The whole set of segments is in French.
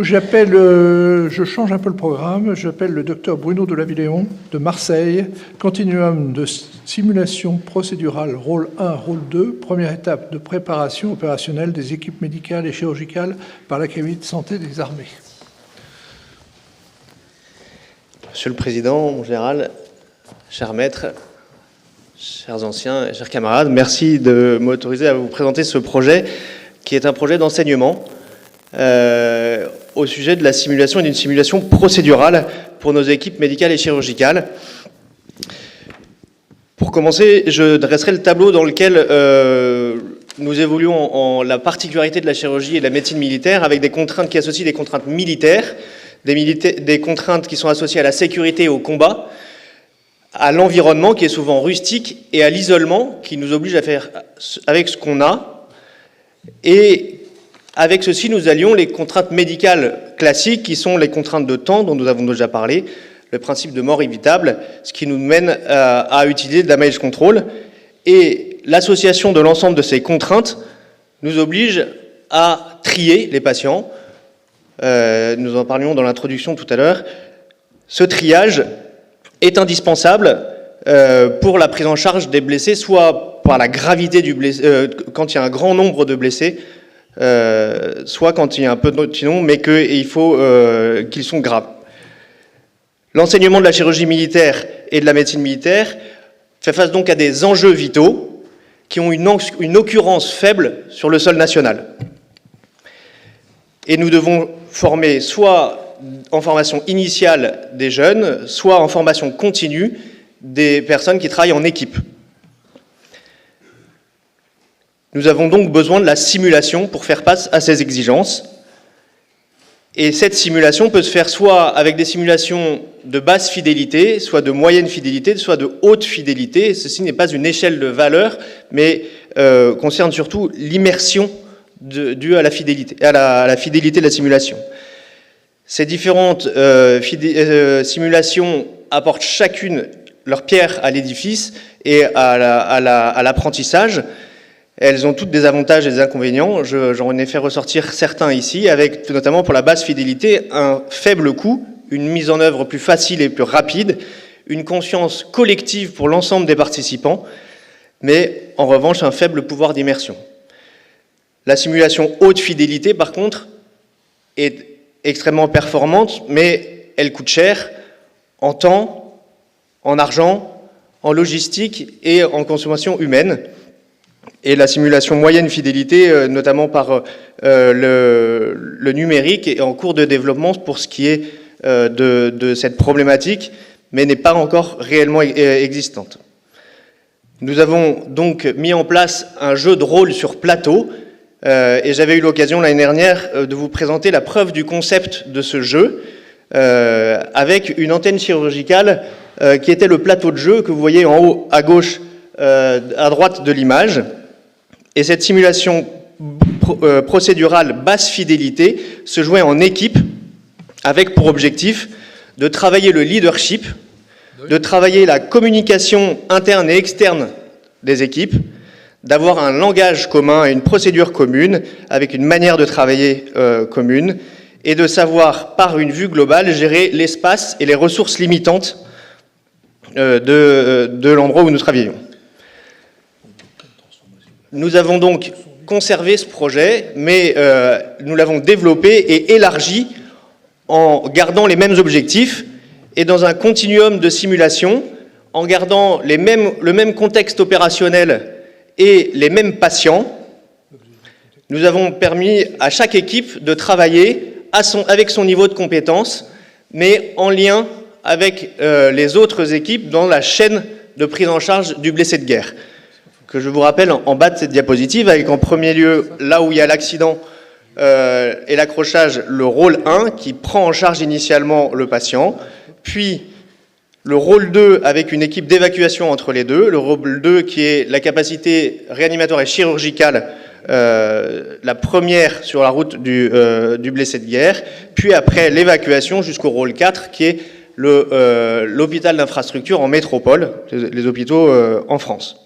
Je change un peu le programme, j'appelle le docteur Bruno de Lavilleon de Marseille, continuum de simulation procédurale, rôle 1, rôle 2, première étape de préparation opérationnelle des équipes médicales et chirurgicales par l'Académie de santé des armées. Monsieur le Président, mon général, chers maîtres, chers anciens et chers camarades, merci de m'autoriser à vous présenter ce projet qui est un projet d'enseignement au sujet de la simulation et d'une simulation procédurale pour nos équipes médicales et chirurgicales. Pour commencer, je dresserai le tableau dans lequel nous évoluons en la particularité de la chirurgie et de la médecine militaire avec des contraintes qui associent des contraintes militaires, des contraintes qui sont associées à la sécurité et au combat, à l'environnement qui est souvent rustique et à l'isolement qui nous oblige à faire avec ce qu'on a. Et avec ceci, nous allions les contraintes médicales classiques qui sont les contraintes de temps dont nous avons déjà parlé, le principe de mort évitable, ce qui nous mène à utiliser le damage control. Et l'association de l'ensemble de ces contraintes nous oblige à trier les patients. Nous en parlions dans l'introduction tout à l'heure. Ce triage est indispensable pour la prise en charge des blessés, soit par la gravité du blessé, quand il y a un grand nombre de blessés, soit quand il y a un peu de petits nombres, mais qu'il faut qu'ils sont graves. L'enseignement de la chirurgie militaire et de la médecine militaire fait face donc à des enjeux vitaux qui ont une occurrence faible sur le sol national. Et nous devons former soit en formation initiale des jeunes, soit en formation continue des personnes qui travaillent en équipe. Nous avons donc besoin de la simulation pour faire face à ces exigences. Et cette simulation peut se faire soit avec des simulations de basse fidélité, soit de moyenne fidélité, soit de haute fidélité. Ceci n'est pas une échelle de valeur, mais concerne surtout l'immersion due à la fidélité, à la fidélité de la simulation. Ces différentes simulations apportent chacune leur pierre à l'édifice et à l'apprentissage. Elles ont toutes des avantages et des inconvénients. J'en ai fait ressortir certains ici, avec notamment pour la basse fidélité, un faible coût, une mise en œuvre plus facile et plus rapide, une conscience collective pour l'ensemble des participants, mais en revanche un faible pouvoir d'immersion. La simulation haute fidélité, par contre, est extrêmement performante, mais elle coûte cher en temps, en argent, en logistique et en consommation humaine. Et la simulation moyenne fidélité, notamment par le numérique, est en cours de développement pour ce qui est de cette problématique, mais n'est pas encore réellement existante. Nous avons donc mis en place un jeu de rôle sur plateau, et j'avais eu l'occasion l'année dernière de vous présenter la preuve du concept de ce jeu, avec une antenne chirurgicale qui était le plateau de jeu que vous voyez en haut à gauche, à droite de l'image. Et cette simulation procédurale basse fidélité se jouait en équipe avec pour objectif de travailler le leadership, de travailler la communication interne et externe des équipes, d'avoir un langage commun et une procédure commune avec une manière de travailler commune et de savoir, par une vue globale, gérer l'espace et les ressources limitantes de l'endroit où nous travaillons. Nous avons donc conservé ce projet, mais nous l'avons développé et élargi en gardant les mêmes objectifs et dans un continuum de simulation, en gardant le même contexte opérationnel et les mêmes patients. Nous avons permis à chaque équipe de travailler avec son niveau de compétence, mais en lien avec les autres équipes dans la chaîne de prise en charge du blessé de guerre, que je vous rappelle en bas de cette diapositive, avec en premier lieu, là où il y a l'accident et l'accrochage, le rôle 1 qui prend en charge initialement le patient, puis le rôle 2 avec une équipe d'évacuation entre les deux, le rôle 2 qui est la capacité réanimatoire et chirurgicale, la première sur la route du blessé de guerre, puis après l'évacuation jusqu'au rôle 4 qui est l'hôpital d'infrastructure en métropole, les hôpitaux en France.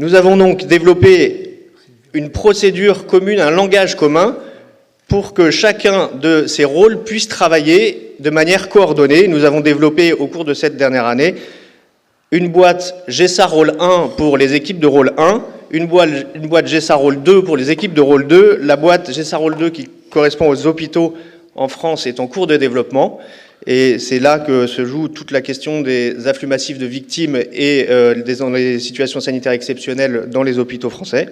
Nous avons donc développé une procédure commune, un langage commun, pour que chacun de ces rôles puisse travailler de manière coordonnée. Nous avons développé au cours de cette dernière année une boîte GESA Rôle 1 pour les équipes de Rôle 1, une boîte GESA Rôle 2 pour les équipes de Rôle 2. La boîte GESA Rôle 2 qui correspond aux hôpitaux en France est en cours de développement. Et c'est là que se joue toute la question des afflux massifs de victimes et des situations sanitaires exceptionnelles dans les hôpitaux français.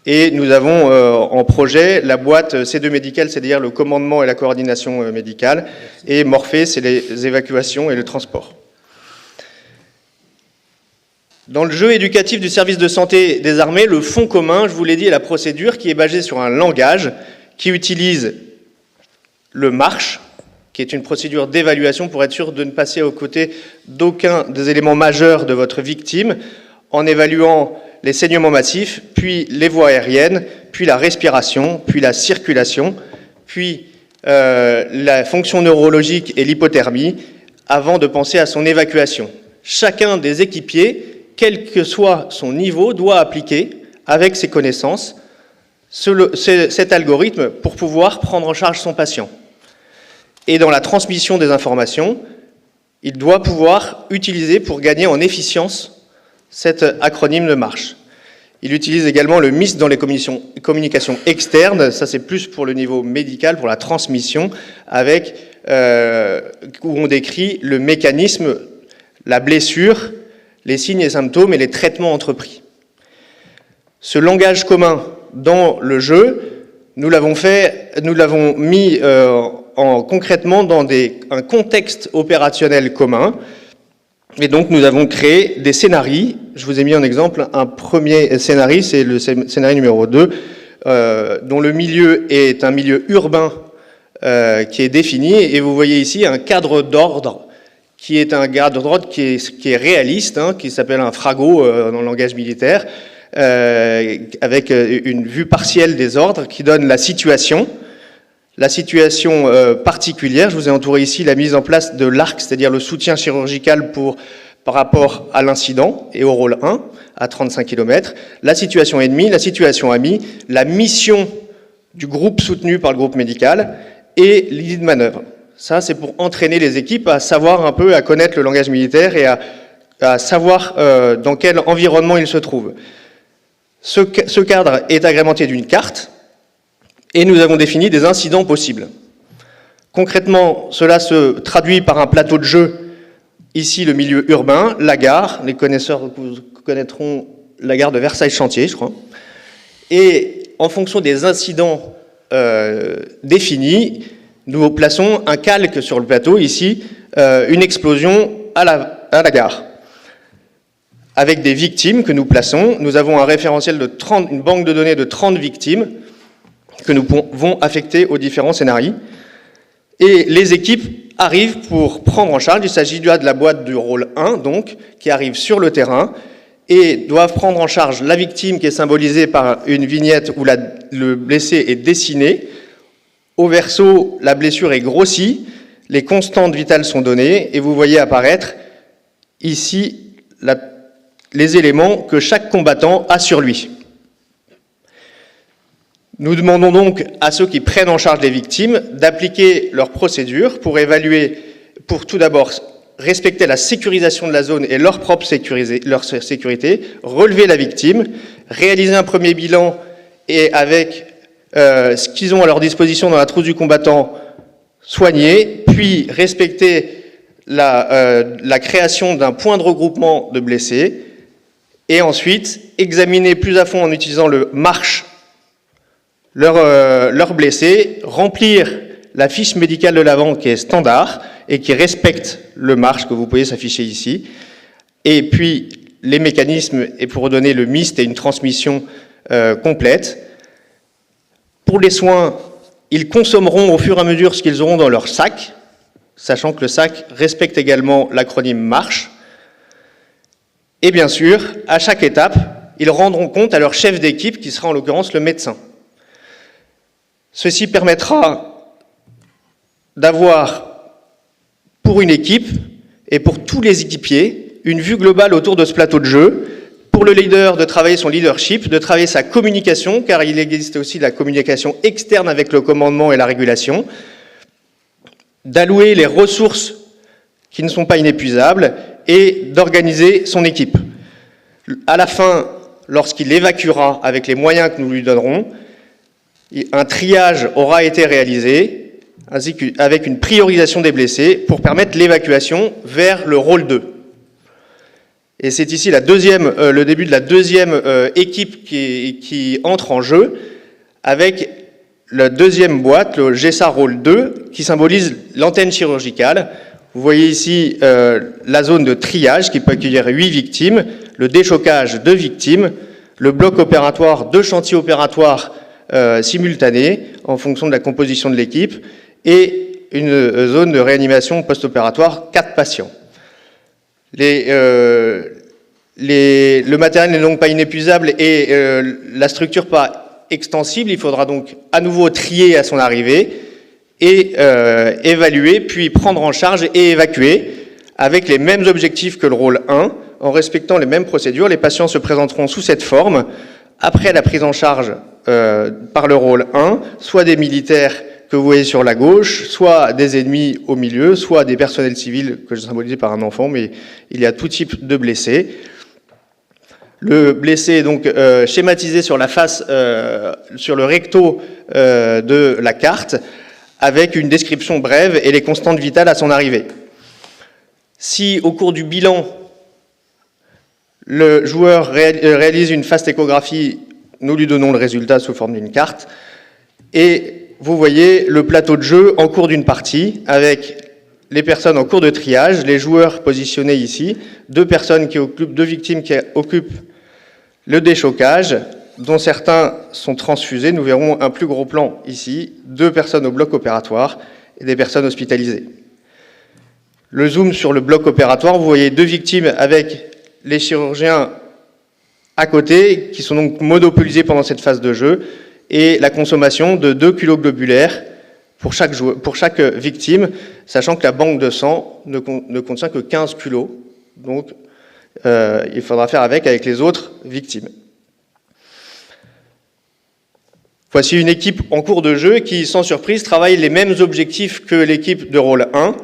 Et nous avons en projet la boîte C2 médicale, c'est-à-dire le commandement et la coordination médicale, et Morphée, c'est les évacuations et le transport. Dans le jeu éducatif du service de santé des armées, le fonds commun, je vous l'ai dit, est la procédure qui est basée sur un langage qui utilise le MARCH, qui est une procédure d'évaluation pour être sûr de ne passer aux côtés d'aucun des éléments majeurs de votre victime, en évaluant les saignements massifs, puis les voies aériennes, puis la respiration, puis la circulation, puis la fonction neurologique et l'hypothermie, avant de penser à son évacuation. Chacun des équipiers, quel que soit son niveau, doit appliquer, avec ses connaissances, cet algorithme pour pouvoir prendre en charge son patient. Et dans la transmission des informations, il doit pouvoir utiliser pour gagner en efficience cet acronyme de MARCH. Il utilise également le MIST dans les communications externes, ça c'est plus pour le niveau médical, pour la transmission, avec où on décrit le mécanisme, la blessure, les signes et symptômes et les traitements entrepris. Ce langage commun dans le jeu, nous l'avons mis concrètement dans un contexte opérationnel commun. Et donc, nous avons créé des scénarios. Je vous ai mis en exemple un premier scénario, c'est le scénario numéro 2, dont le milieu est un milieu urbain qui est défini. Et vous voyez ici un cadre d'ordre qui est un cadre d'ordre qui est réaliste, hein, qui s'appelle un frago dans le langage militaire, avec une vue partielle des ordres qui donne la situation particulière. Je vous ai entouré ici la mise en place de l'ARC, c'est-à-dire le soutien chirurgical par rapport à l'incident et au rôle 1, à 35 km, la situation ennemie, la situation amie, la mission du groupe soutenu par le groupe médical et l'idée de manœuvre. Ça, c'est pour entraîner les équipes à savoir un peu, à connaître le langage militaire et à savoir dans quel environnement ils se trouvent. Ce cadre est agrémenté d'une carte et nous avons défini des incidents possibles. Concrètement, cela se traduit par un plateau de jeu, ici le milieu urbain, la gare, les connaisseurs connaîtront la gare de Versailles-Chantier, je crois, et en fonction des incidents définis, nous plaçons un calque sur le plateau, ici, une explosion à la gare. Avec des victimes que nous plaçons, nous avons un référentiel de une banque de données de 30 victimes que nous pouvons affecter aux différents scénarios. Et les équipes arrivent pour prendre en charge, il s'agit de la boîte du rôle 1, donc, qui arrive sur le terrain, et doivent prendre en charge la victime qui est symbolisée par une vignette où le blessé est dessiné. Au verso, la blessure est grossie, les constantes vitales sont données, et vous voyez apparaître ici les éléments que chaque combattant a sur lui. Nous demandons donc à ceux qui prennent en charge les victimes d'appliquer leurs procédures pour évaluer, pour tout d'abord respecter la sécurisation de la zone et leur propre sécurité, relever la victime, réaliser un premier bilan et avec ce qu'ils ont à leur disposition dans la trousse du combattant, soigner, puis respecter la création d'un point de regroupement de blessés et ensuite examiner plus à fond en utilisant le MARCH leurs blessés, remplir la fiche médicale de l'avant qui est standard et qui respecte le MARCH que vous pouvez s'afficher ici, et puis les mécanismes et pour donner le MIST et une transmission complète. Pour les soins, ils consommeront au fur et à mesure ce qu'ils auront dans leur sac, sachant que le sac respecte également l'acronyme MARCH. Et bien sûr, à chaque étape, ils rendront compte à leur chef d'équipe, qui sera en l'occurrence le médecin. Ceci permettra d'avoir, pour une équipe et pour tous les équipiers, une vue globale autour de ce plateau de jeu pour le leader de travailler son leadership, de travailler sa communication, car il existe aussi la communication externe avec le commandement et la régulation, d'allouer les ressources qui ne sont pas inépuisables et d'organiser son équipe. À la fin, lorsqu'il évacuera avec les moyens que nous lui donnerons, un triage aura été réalisé, ainsi qu'avec une priorisation des blessés pour permettre l'évacuation vers le rôle 2. Et c'est ici le début de la deuxième équipe qui entre en jeu, avec la deuxième boîte, le GESA rôle 2, qui symbolise l'antenne chirurgicale. Vous voyez ici la zone de triage qui peut accueillir 8 victimes, le déchocage 2 victimes, le bloc opératoire 2 chantiers opératoires simultanés en fonction de la composition de l'équipe et une zone de réanimation post-opératoire 4 patients. Le matériel n'est donc pas inépuisable et la structure pas extensible. Il faudra donc à nouveau trier à son arrivée et évaluer, puis prendre en charge et évacuer avec les mêmes objectifs que le rôle 1, en respectant les mêmes procédures. Les patients se présenteront sous cette forme, après la prise en charge par le rôle 1, soit des militaires que vous voyez sur la gauche, soit des ennemis au milieu, soit des personnels civils que je symbolisais par un enfant, mais il y a tout type de blessés. Le blessé est donc schématisé sur la face, sur le recto de la carte, avec une description brève et les constantes vitales à son arrivée. Si au cours du bilan, le joueur réalise une fast échographie, nous lui donnons le résultat sous forme d'une carte, et vous voyez le plateau de jeu en cours d'une partie, avec les personnes en cours de triage, les joueurs positionnés ici, 2 victimes qui occupent le déchocage, dont certains sont transfusés. Nous verrons un plus gros plan ici, 2 personnes au bloc opératoire et des personnes hospitalisées. Le zoom sur le bloc opératoire, vous voyez 2 victimes avec les chirurgiens à côté, qui sont donc monopolisés pendant cette phase de jeu, et la consommation de 2 kilos globulaires pour chaque victime, sachant que la banque de sang ne contient que 15 kilos, donc il faudra faire avec les autres victimes. Voici une équipe en cours de jeu qui, sans surprise, travaille les mêmes objectifs que l'équipe de rôle 1,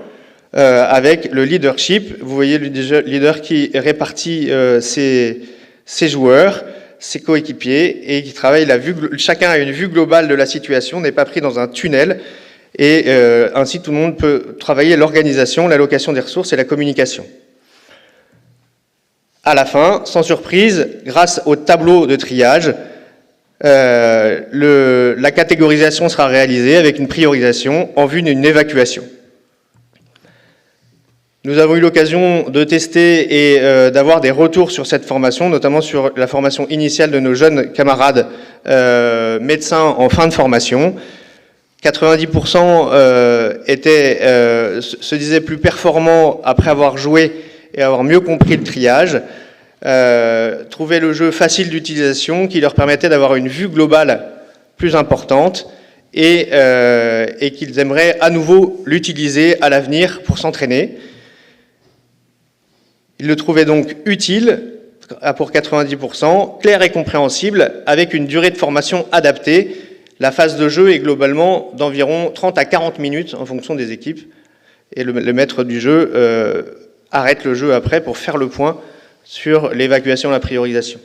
avec le leadership. Vous voyez le leader qui répartit ses joueurs, ses coéquipiers, et qui travaille chacun a une vue globale de la situation, n'est pas pris dans un tunnel, et ainsi tout le monde peut travailler l'organisation, l'allocation des ressources et la communication. À la fin, sans surprise, grâce au tableau de triage, la catégorisation sera réalisée avec une priorisation en vue d'une évacuation. Nous avons eu l'occasion de tester et d'avoir des retours sur cette formation, notamment sur la formation initiale de nos jeunes camarades médecins en fin de formation. 90% se disaient plus performants après avoir joué et avoir mieux compris le triage, trouvaient le jeu facile d'utilisation qui leur permettait d'avoir une vue globale plus importante et qu'ils aimeraient à nouveau l'utiliser à l'avenir pour s'entraîner. Ils le trouvaient donc utile, pour 90%, clair et compréhensible, avec une durée de formation adaptée. La phase de jeu est globalement d'environ 30 à 40 minutes en fonction des équipes. Et le maître du jeu arrête le jeu après pour faire le point sur l'évacuation et la priorisation.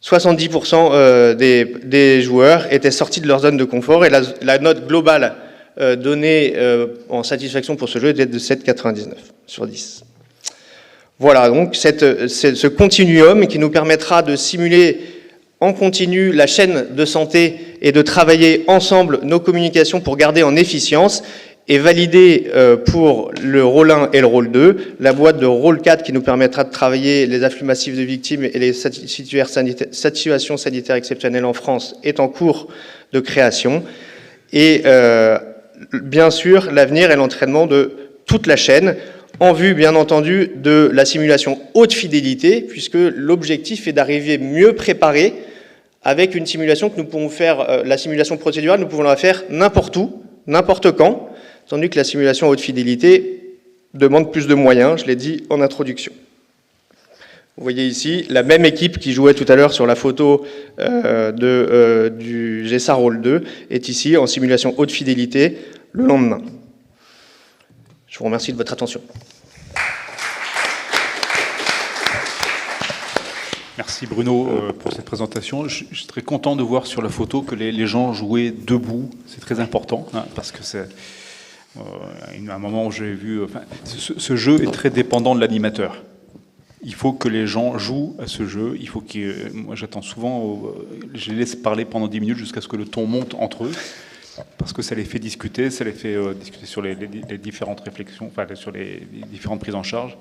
70% des joueurs étaient sortis de leur zone de confort et la note globale donnée en satisfaction pour ce jeu était de 7,99 sur 10. Voilà, donc ce continuum qui nous permettra de simuler en continu la chaîne de santé et de travailler ensemble nos communications pour garder en efficience et valider pour le rôle 1 et le rôle 2, la boîte de rôle 4 qui nous permettra de travailler les afflux massifs de victimes et les situations sanitaires exceptionnelles en France est en cours de création. Et bien sûr, l'avenir et l'entraînement de toute la chaîne, en vue, bien entendu, de la simulation haute fidélité, puisque l'objectif est d'arriver mieux préparé avec une simulation que nous pouvons faire, la simulation procédurale, nous pouvons la faire n'importe où, n'importe quand, tandis que la simulation haute fidélité demande plus de moyens, je l'ai dit en introduction. Vous voyez ici la même équipe qui jouait tout à l'heure sur la photo du GESA Rôle 2 est ici en simulation haute fidélité le lendemain. Je vous remercie de votre attention. Merci Bruno pour cette présentation. Je suis très content de voir sur la photo que les gens jouaient debout. C'est très important parce que c'est un moment où j'ai vu... ce jeu est très dépendant de l'animateur. Il faut que les gens jouent à ce jeu. Il faut que moi, j'attends souvent, je les laisse parler pendant 10 minutes jusqu'à ce que le ton monte entre eux, parce que ça les fait discuter, discuter sur les différentes réflexions, sur les différentes prises en charge.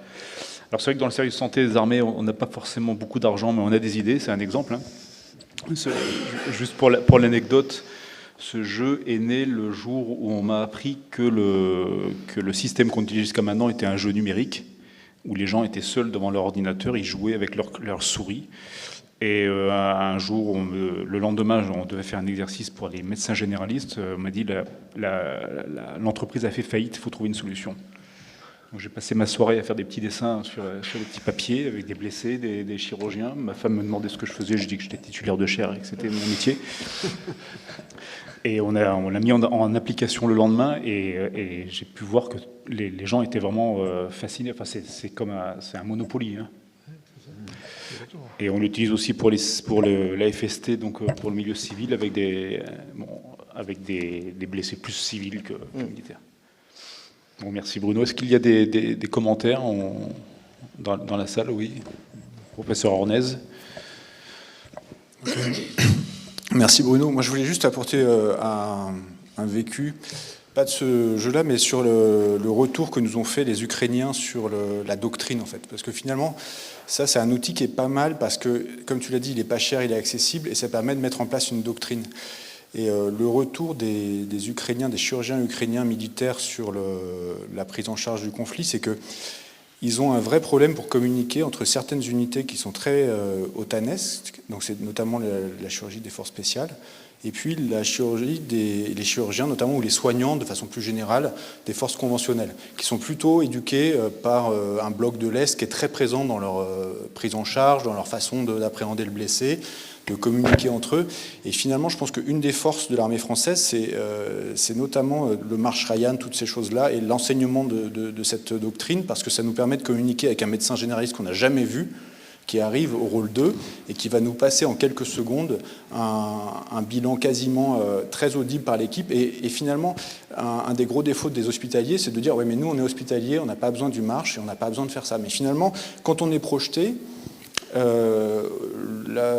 Alors c'est vrai que dans le service de santé des armées, on n'a pas forcément beaucoup d'argent, mais on a des idées. C'est un exemple. Juste pour l'anecdote, ce jeu est né le jour où on m'a appris que le système qu'on utilise jusqu'à maintenant était un jeu numérique, où les gens étaient seuls devant leur ordinateur, ils jouaient avec leur souris. Et un jour, le lendemain, on devait faire un exercice pour les médecins généralistes. On m'a dit l'entreprise a fait faillite, il faut trouver une solution. Donc j'ai passé ma soirée à faire des petits dessins sur des petits papiers avec des blessés, des chirurgiens. Ma femme me demandait ce que je faisais, je dis que j'étais titulaire de chair et que c'était mon métier. Et on l'a mis en application le lendemain et j'ai pu voir que les gens étaient vraiment fascinés. Enfin, c'est un Monopoly. Hein. Et on l'utilise aussi pour la FST, donc pour le milieu civil, avec des blessés plus civils que militaires. Bon, merci Bruno. Est-ce qu'il y a des commentaires dans la salle? Oui. Professeur Ornez. Merci Bruno. Moi je voulais juste apporter un vécu, pas de ce jeu-là, mais sur le retour que nous ont fait les Ukrainiens sur la doctrine en fait. Parce que finalement, ça c'est un outil qui est pas mal parce que, comme tu l'as dit, il est pas cher, il est accessible et ça permet de mettre en place une doctrine. Et le retour des Ukrainiens, des chirurgiens ukrainiens militaires sur la prise en charge du conflit, c'est que ils ont un vrai problème pour communiquer entre certaines unités qui sont très otanesques, donc c'est notamment la chirurgie des forces spéciales, et puis la chirurgie les chirurgiens, notamment, ou les soignants, de façon plus générale, des forces conventionnelles, qui sont plutôt éduqués par un bloc de l'Est qui est très présent dans leur prise en charge, dans leur façon d'appréhender le blessé, de communiquer entre eux. Et finalement, je pense qu'une des forces de l'armée française, c'est notamment le marche Ryan, toutes ces choses-là, et l'enseignement de cette doctrine, parce que ça nous permet de communiquer avec un médecin généraliste qu'on n'a jamais vu, qui arrive au rôle 2 et qui va nous passer en quelques secondes un bilan quasiment très audible par l'équipe. Et finalement, un des gros défauts des hospitaliers, c'est de dire « oui, mais nous, on est hospitaliers, on n'a pas besoin du marche et on n'a pas besoin de faire ça ». Mais finalement, quand on est projeté, la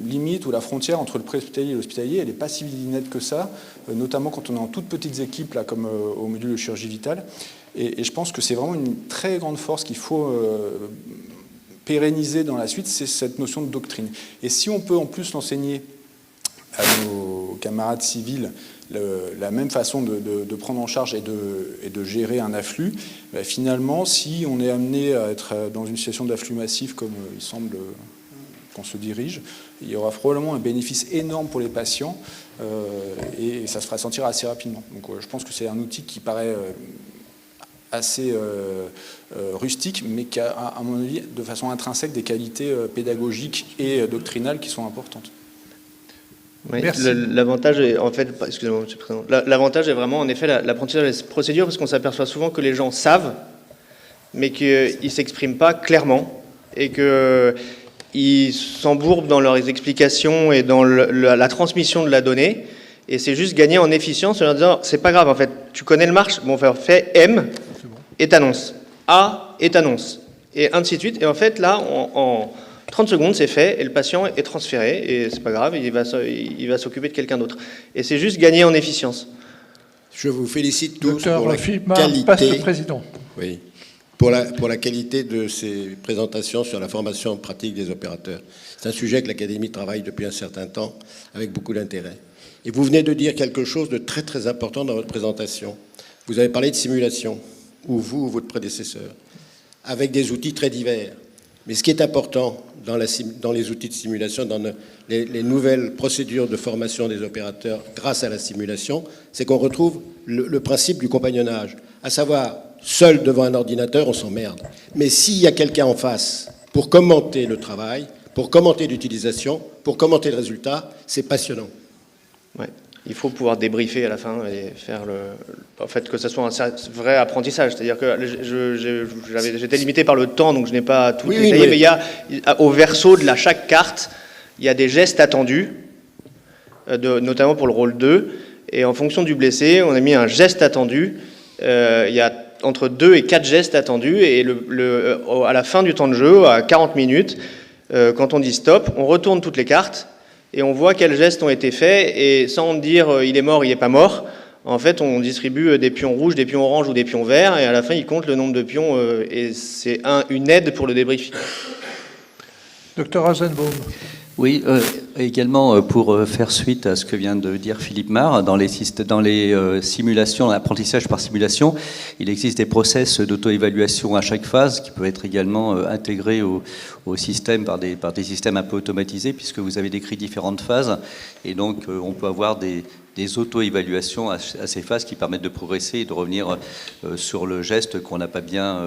limite ou la frontière entre le pré-hospitalier et l'hospitalier, elle n'est pas si nette que ça, notamment quand on est en toutes petites équipes, là, comme au module de chirurgie vitale. Et je pense que c'est vraiment une très grande force qu'il faut pérenniser dans la suite, c'est cette notion de doctrine. Et si on peut en plus l'enseigner à nos camarades civils, la même façon de prendre en charge et de gérer un afflux, finalement, si on est amené à être dans une situation d'afflux massif comme il semble qu'on se dirige, il y aura probablement un bénéfice énorme pour les patients et ça se fera sentir assez rapidement. Donc je pense que c'est un outil qui paraît assez rustique, mais qui a, à mon avis, de façon intrinsèque, des qualités pédagogiques et doctrinales qui sont importantes. Oui, l'avantage est, en fait, excusez-moi, Monsieur le Président, l'avantage est vraiment, en effet, l'apprentissage des procédures, parce qu'on s'aperçoit souvent que les gens savent, mais qu'ils ne s'expriment pas clairement, et qu'ils s'embourbent dans leurs explications et dans la transmission de la donnée, et c'est juste gagner en efficience en leur disant, c'est pas grave, en fait, tu connais le marche, bon, fais M, et t'annonce, A, et t'annonce, et ainsi de suite, et en fait, là, en 30 secondes, c'est fait, et le patient est transféré, et c'est pas grave, il va s'occuper de quelqu'un d'autre. Et c'est juste gagner en efficience. Je vous félicite tous Docteur pour la Philippe qualité. Passe le président. Oui, pour la qualité de ces présentations sur la formation pratique des opérateurs. C'est un sujet que l'Académie travaille depuis un certain temps, avec beaucoup d'intérêt. Et vous venez de dire quelque chose de très très important dans votre présentation. Vous avez parlé de simulation, ou vous ou votre prédécesseur, avec des outils très divers. Mais ce qui est important dans les outils de simulation, dans les nouvelles procédures de formation des opérateurs grâce à la simulation, c'est qu'on retrouve le principe du compagnonnage. À savoir, seul devant un ordinateur, on s'emmerde. Mais s'il y a quelqu'un en face pour commenter le travail, pour commenter l'utilisation, pour commenter le résultat. C'est passionnant. Ouais. Il faut pouvoir débriefer à la fin et faire en fait, que ce soit un vrai apprentissage. C'est-à-dire que j'étais limité par le temps, donc je n'ai pas tout détaillé, mais il y a, au verso de chaque carte, il y a des gestes attendus, notamment pour le rôle 2, et en fonction du blessé, on a mis un geste attendu. Il y a entre 2 et 4 gestes attendus, et à la fin du temps de jeu, à 40 minutes, quand on dit stop, on retourne toutes les cartes, et on voit quels gestes ont été faits, et sans dire il est mort, il n'est pas mort, en fait on distribue des pions rouges, des pions oranges ou des pions verts, et à la fin il compte le nombre de pions, et c'est une aide pour le débriefing. Docteur Rosenbaum. Oui, également pour faire suite à ce que vient de dire Philippe Marre, dans les simulations, l'apprentissage par simulation, il existe des process d'auto-évaluation à chaque phase qui peuvent être également intégrés au système par des systèmes un peu automatisés, puisque vous avez décrit différentes phases, et donc on peut avoir des auto-évaluations à ces phases qui permettent de progresser et de revenir sur le geste qu'on n'a pas bien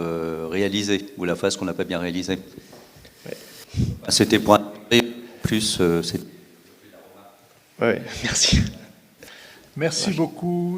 réalisé, ou la phase qu'on n'a pas bien réalisée. Ouais. C'était pour plus... Ouais, merci. Merci beaucoup.